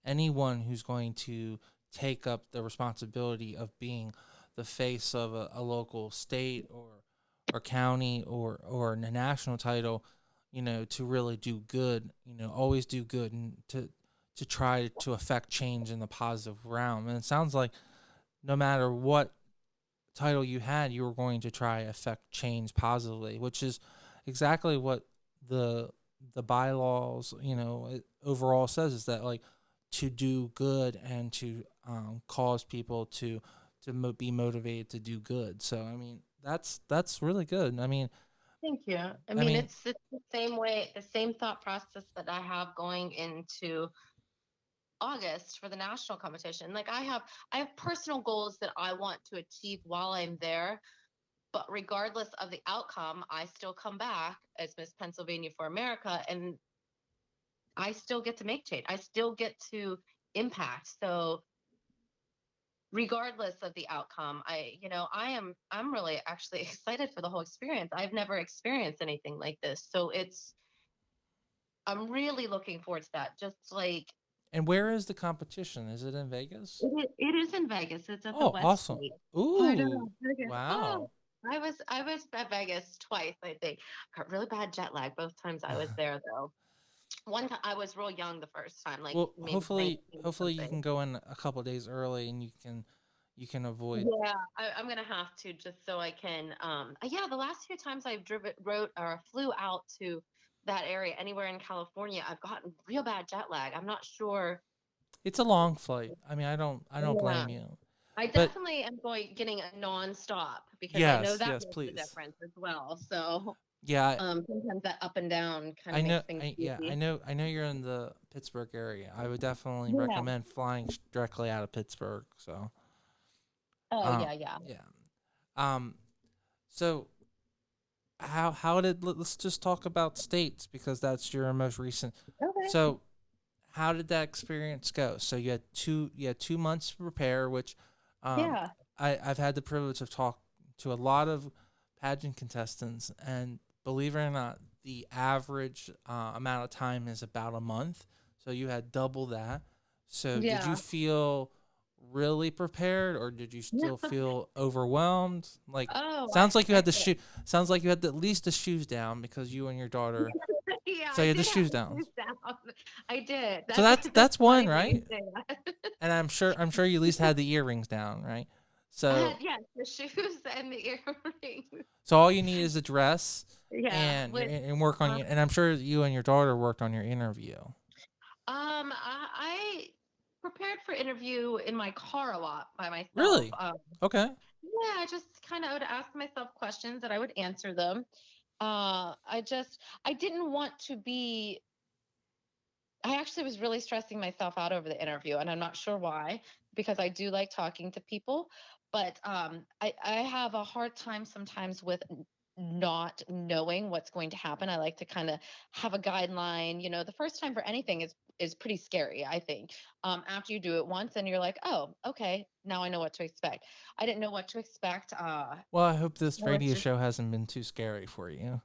anyone who's going to take up the responsibility of being the face of a local state or county or a national title, to really do good, always do good and to try to affect change in the positive realm. And it sounds like no matter what title you had, you were going to try affect change positively, which is exactly what the the bylaws, it overall says is that like to do good and to cause people to be motivated to do good. So I mean that's really good. thank you. I I mean, mean it's the same way, the same thought process that I have going into August for the national competition. Like I have personal goals that I want to achieve while I'm there, but regardless of the outcome, I still come back as Miss Pennsylvania for America and I still get to make change. I still get to impact. So regardless of the outcome, I'm really actually excited for the whole experience. I've never experienced anything like this. So I'm really looking forward to that. Just like and where is the competition? Is it in Vegas? it is in Vegas. It's at the Oh, West awesome. State. I Ooh. know. Vegas. Oh, Wow. I was at Vegas twice, I think. Got really bad jet lag both times I was there though. One time I was real young the first time, like Well, maybe hopefully 19 or hopefully you something. can go in a couple days early and you can avoid. Yeah, I'm gonna have to just so I can. Yeah, the last few times I've driven, wrote, or flew out to that area, anywhere in California, I've gotten real bad jet lag. I'm not sure. It's a long flight. I mean, I don't Yeah, blame you. I But definitely am getting a non-stop because I know yes, that yes, makes a please. difference as well. So, Yeah, sometimes that up and down kind I of know. makes things Yeah, I easy. know. I know you're in the Pittsburgh area. I would definitely Yeah. recommend flying directly out of Pittsburgh. So, Oh yeah, yeah. yeah. Um, so how did let's just talk about states because that's your most recent. Okay. So, how did that experience go? So you had 2 months to prepare, which um, Yeah. I've had the privilege of talk to a lot of pageant contestants, and believe it or not, the average amount of time is about a month. So you had double that. So did you Yeah. feel really prepared, or did you Yeah. still feel overwhelmed? Like Oh, sounds like you had the shoe. Sounds like you had at least the shoes down because you and your daughter. yeah, So I you had the did have shoes the down. shoes down. I did. So That's that's that's that's one, funny that you right? say that. And I'm sure you at least had the earrings down, right? I had, So yes, the shoes and the earrings. so all you need is a dress Yeah, and with and work on uh, your and I'm sure you and your daughter worked on your interview. I prepared for interview in my car a lot by myself. Really? Okay. Yeah, I just kind of would ask myself questions and I would answer them. I didn't want to be. I actually was really stressing myself out over the interview, and I'm not sure why, because I do like talking to people, but I have a hard time sometimes with not knowing what's going to happen. I like to kind of have a guideline. The first time for anything is pretty scary, I think. After you do it once and you're like, oh, okay, now I know what to expect. I didn't know what to expect. Well, I hope this So it's radio just show hasn't been too scary for you.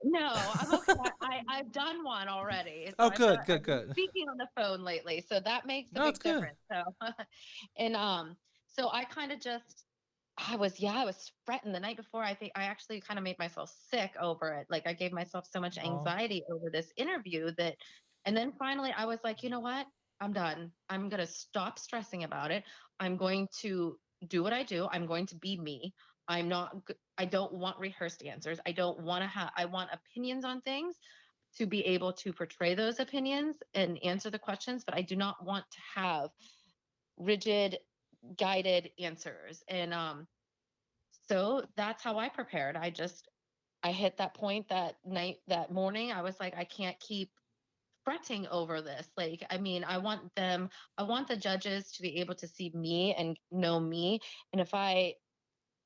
no, I'm okay. I've done one already, so Oh, good, good, I've been good. speaking on the phone lately, so that makes a No, it's big good. difference. So, and so I kind of just I was fretting the night before. I think I actually kind of made myself sick over it. Like I gave myself so much Oh, anxiety over this interview that, and then finally I was like, you know what? I'm done. I'm gonna stop stressing about it. I'm going to do what I do. I'm going to be me. I don't want rehearsed answers. I don't want to have, I want opinions on things to be able to portray those opinions and answer the questions, but I do not want to have rigid, guided answers. And so that's how I prepared. I hit that point that night, that morning. I was like, I can't keep fretting over this. Like, I mean, I want the judges to be able to see me and know me. And if I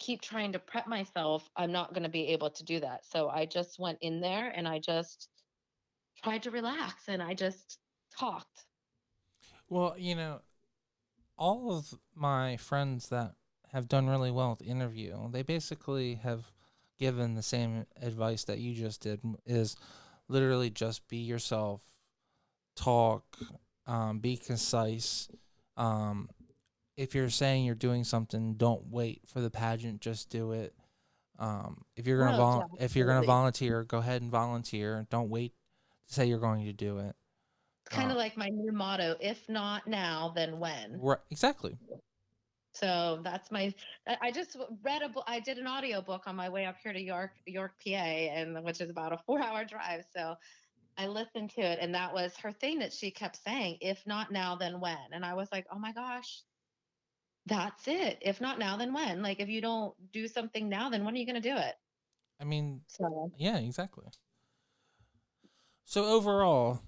keep trying to prep myself, I'm not going to be able to do that. So I just went in there and I just tried to relax and I just talked. well, all of my friends that have done really well with the interview, they basically have given the same advice that you just did, is literally just be yourself, talk, be concise. Um, if you're saying you're doing something, don't wait for the pageant, just do it. Oh, yeah, If you're gonna absolutely. volunteer, go ahead and volunteer. Don't wait to say you're going to do it. It's kind of like my new motto, if not now, then when. Right, exactly. So that's I just read a book. I did an audio book on my way up here to York, PA, and which is about a 4 hour drive. So I listened to it, and that was her thing that she kept saying, if not now, then when? And I was like, oh my gosh, that's it. If not now, then when? Like, if you don't do something now, then when are you going to do it? I mean, So, yeah, exactly. So overall,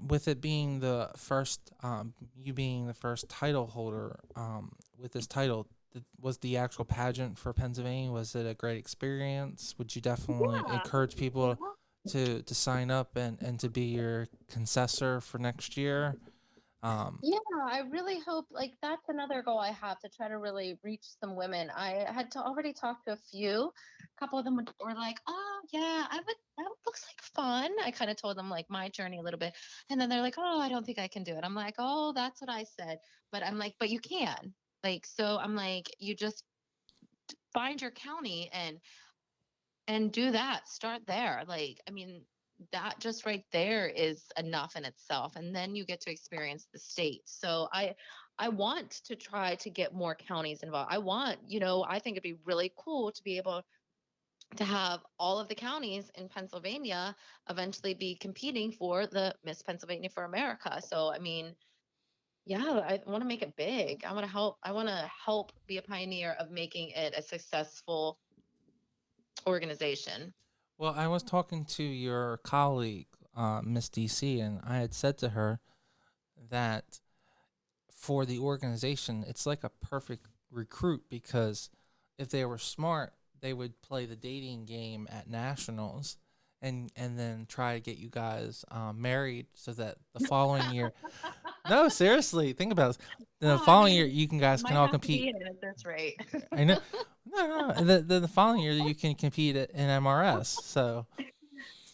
with it being the first, you being the first title holder, with this title, was the actual pageant for Pennsylvania? Was it a great experience? Would you definitely yeah. encourage people to sign up and to be your concessor for next year? Um, Yeah, I really hope like that's another goal I have to try to really reach some women. I had to already talk to a few. A couple of them were like, "Oh, yeah, that looks like fun." I kind of told them like my journey a little bit. And then they're like, "Oh, I don't think I can do it." I'm like, "Oh, that's what I said." But I'm like, "But you can." Like, so I'm like, "You just find your county and do that. Start there." Like, I mean, that just right there is enough in itself. And then you get to experience the state. So I want to try to get more counties involved. I think it'd be really cool to be able to have all of the counties in Pennsylvania eventually be competing for the Miss Pennsylvania for America. So I mean, yeah, I want to make it big. I want to help be a pioneer of making it a successful organization. well, I was talking to your colleague, Miss DC, and I had said to her that for the organization, it's like a perfect recruit because if they were smart, they would play the dating game at nationals and then try to get you guys married so that the following year. No, seriously, think about this. The Oh, I following mean, year, you can guys can might all have to be compete. in it at this rate. I know. No, no. And the following year, you can compete in MRS. So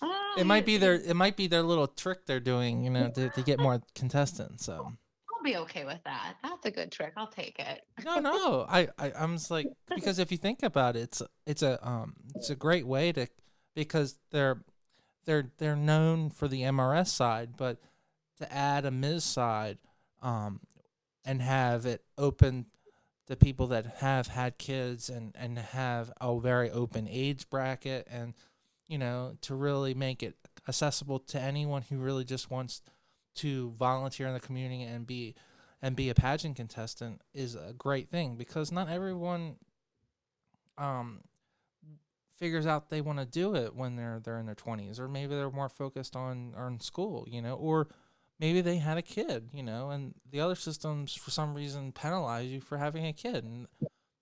Oh, it might be their little trick they're doing, to get more contestants. So. I'll be okay with that. That's a good trick. I'll take it. No, no. I'm just like, because if you think about it, it's a great way to, because they're known for the MRS side, but to add a Ms side, um, and have it open to people that have had kids and have a very open age bracket, and to really make it accessible to anyone who really just wants to volunteer in the community and be a pageant contestant is a great thing, because not everyone um figures out they want to do it when they're in their 20s, or maybe they're more focused on school, or maybe they had a kid, and the other systems for some reason penalize you for having a kid, and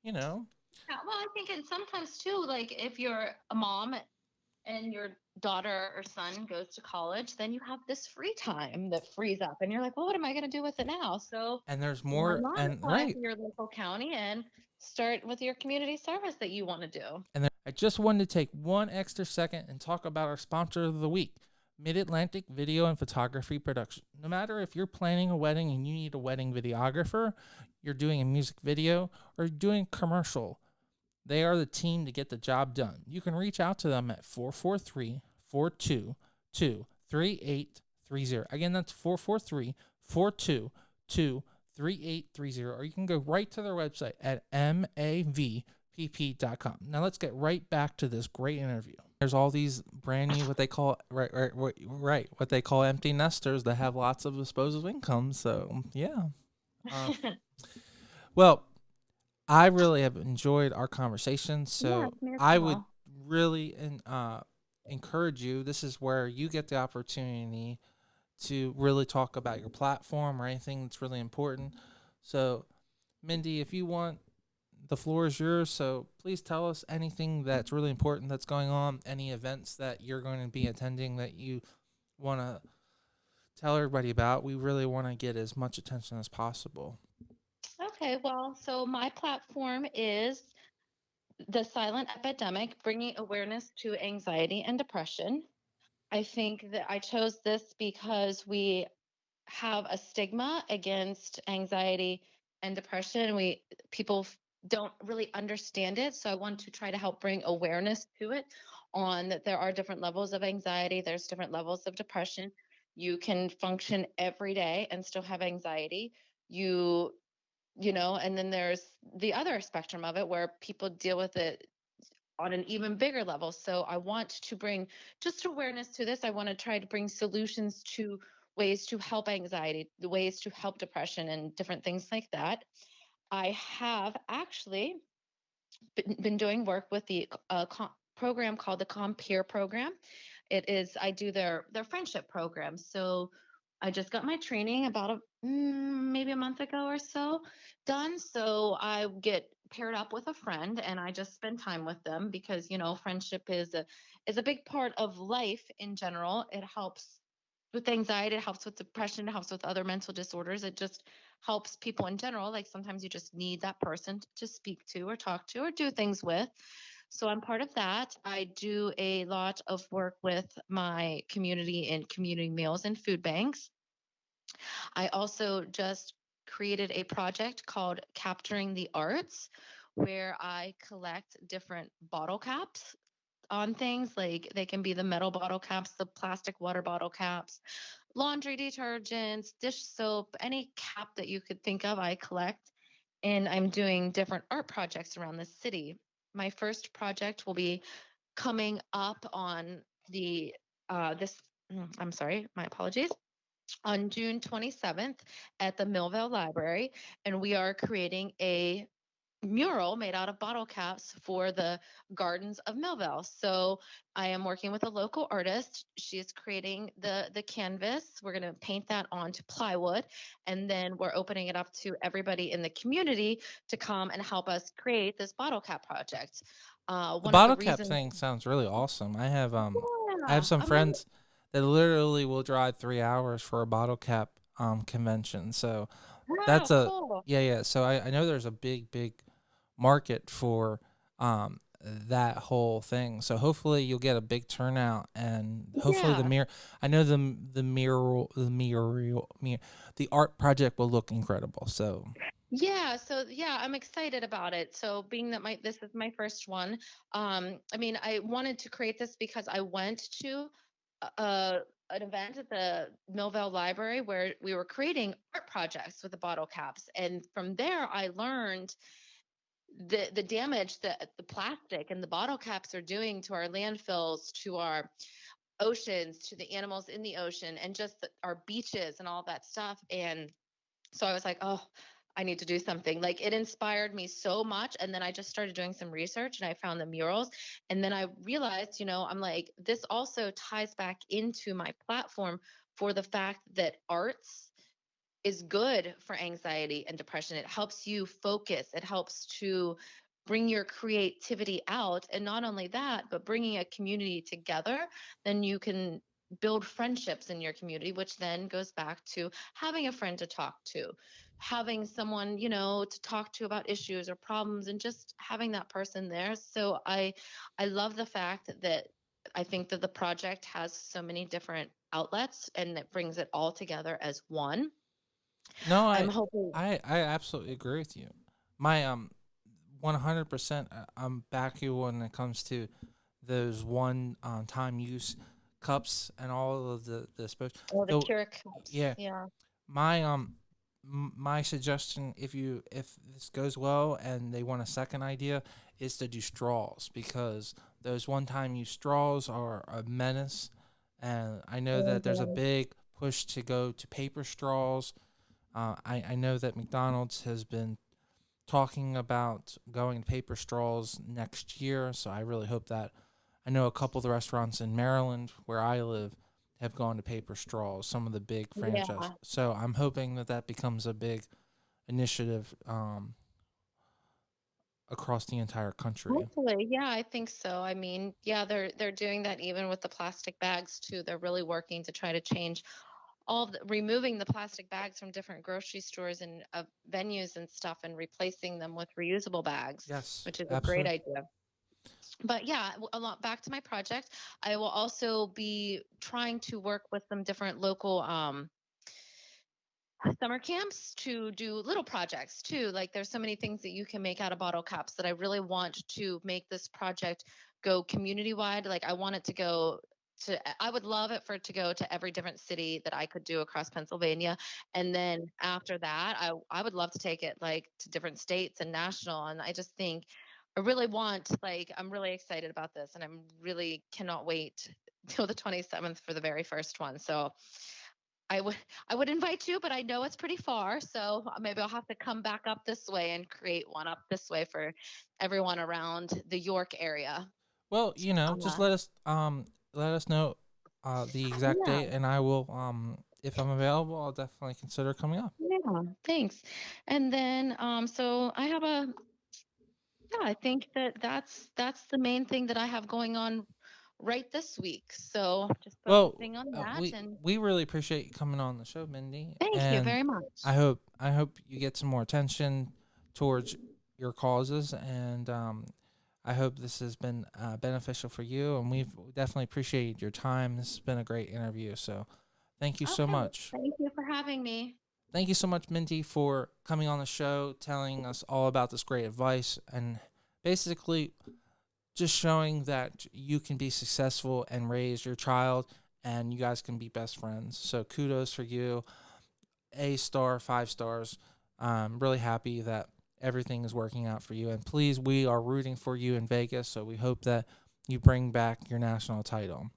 you know Yeah, well, I think, and sometimes too, like if you're a mom and your daughter or son goes to college, then you have this free time that frees up, and you're like, well, what am I going to do with it now? So And there's why more, not and apply right. for your local county and start with your community service that you want to do? And then I just wanted to take one extra second and talk about our sponsor of the week, Mid-Atlantic Video and Photography Production. No matter if you're planning a wedding and you need a wedding videographer, you're doing a music video, or you're doing a commercial, they are the team to get the job done. You can reach out to them at 443-422-3830. Again, that's 443-422-3830. Or you can go right to their website at mavpp.com. Now let's get right back to this great interview. There's all these brand new, what they call what they call empty nesters that have lots of disposable income. So yeah. Well, I really have enjoyed our conversation, Yeah, so me as I would well. really encourage you. This is where you get the opportunity to really talk about your platform or anything that's really important. So, Mindy, if you want, the floor is yours. So please tell us anything that's really important that's going on, any events that you're going to be attending that you want to tell everybody about. We really want to get as much attention as possible. Okay, well, so my platform is the Silent Epidemic, bringing awareness to anxiety and depression. I think that I chose this because we have a stigma against anxiety and depression. People don't really understand it, so I want to try to help bring awareness to it, on that there are different levels of anxiety, there's different levels of depression. You can function every day and still have anxiety. You and then there's the other spectrum of it where people deal with it on an even bigger level. So I want to bring just awareness to this. I want to try to bring solutions to ways to help anxiety, the ways to help depression, and different things like that. I have actually been doing work with the program called the Compeer Program. I do their friendship program. So I just got my training about maybe a month ago or so done. So I get paired up with a friend and I just spend time with them, because friendship is a big part of life in general. It helps with anxiety, it helps with depression, it helps with other mental disorders. It just helps people in general. Like sometimes you just need that person to speak to or talk to or do things with. So I'm part of that. I do a lot of work with my community in community meals and food banks. I also just created a project called Capturing the Arts, where I collect different bottle caps on things. Like they can be the metal bottle caps, the plastic water bottle caps, laundry detergents, dish soap, any cap that you could think of, I collect. And I'm doing different art projects around the city. My first project will be coming up on the this I'm sorry, my apologies, on June 27th at the Millville Library, and we are creating a mural made out of bottle caps for the gardens of Millville. So I am working with a local artist. She is creating the canvas. We're going to paint that onto plywood, and then we're opening it up to everybody in the community to come and help us create this bottle cap project. The One of the bottle cap reasons, thing sounds really awesome. I have yeah, some friends that literally will drive 3 hours for a bottle cap convention. So wow, that's a cool. yeah. So I know there's a big market for that whole thing. So hopefully you'll get a big turnout, and hopefully Yeah. I know the art project will look incredible. So So I'm excited about it. So being that my this is my first one, I mean, I wanted to create this because I went to a an event at the Millville Library where we were creating art projects with the bottle caps, and from there I learned the damage that the plastic and the bottle caps are doing to our landfills, to our oceans, to the animals in the ocean, and just our beaches and all that stuff. And so I was like, oh, I need to do something. Like it inspired me so much. And then I just started doing some research and I found the murals. And then I realized, I'm like, this also ties back into my platform for the fact that arts is good for anxiety and depression. It helps you focus, it helps to bring your creativity out. And not only that, but bringing a community together, then you can build friendships in your community, which then goes back to having a friend to talk to, having someone, to talk to about issues or problems, and just having that person there. So I love the fact that I think that the project has so many different outlets and it brings it all together as one. No, I'm hoping. I absolutely agree with you. My 100%. I'm back you when it comes to those one time use cups and all of the special. Oh, the So Cure cups. yeah, Yeah. my my suggestion, if this goes well and they want a second idea, is to do straws, because those one time use straws are a menace, and I know that there's a Mhm. big push to go to paper straws. I know that McDonald's has been talking about going to paper straws next year, so I really hope that. I know a couple of the restaurants in Maryland where I live have gone to paper straws, some of the big franchise. Yeah. So I'm hoping that that becomes a big initiative across the entire country. Hopefully, yeah, I think so. I mean, yeah, they're doing that even with the plastic bags too. They're really working to try to change removing the plastic bags from different grocery stores and venues and stuff, and replacing them with reusable bags, Yes, which is a great absolutely. idea. But yeah, a lot back to my project. I will also be trying to work with some different local summer camps to do little projects too. Like there's so many things that you can make out of bottle caps that I really want to make this project go community wide. Like I want it to go I would love it for it to go to every different city that I could do across Pennsylvania. And then after that, I would love to take it like to different states and national. And I just think I really want, like, I'm really excited about this, and I'm really cannot wait till the 27th for the very first one. So I would I would invite you, but I know it's pretty far, so maybe I'll have to come back up this way and create one up this way for everyone around the York area. Well, just Uh, let us know the exact yeah, date, and I will if I'm available, I'll definitely consider coming up. yeah, thanks. And then so I have a yeah, I think that that's the main thing that I have going on right this week. So just Well, focusing on that, and we really appreciate you coming on the show, Mindy, thank you and very much. I hope you get some more attention towards your causes, and I hope this has been beneficial for you. And we've definitely appreciated your time. This has been a great interview. So, thank you so Okay, much. thank you for having me. Thank you so much, Mindy, for coming on the show, telling us all about this great advice, and basically just showing that you can be successful and raise your child, and you guys can be best friends. So kudos for you. A star, 5 stars. I'm really happy that everything is working out for you. And please, we are rooting for you in Vegas. So we hope that you bring back your national title.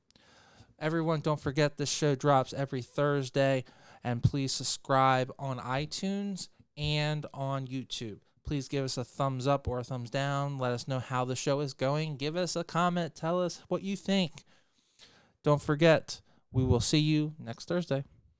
Everyone, don't forget this show drops every Thursday. And please subscribe on iTunes and on YouTube. Please give us a thumbs up or a thumbs down. Let us know how the show is going. Give us a comment. Tell us what you think. Don't forget, we will see you next Thursday.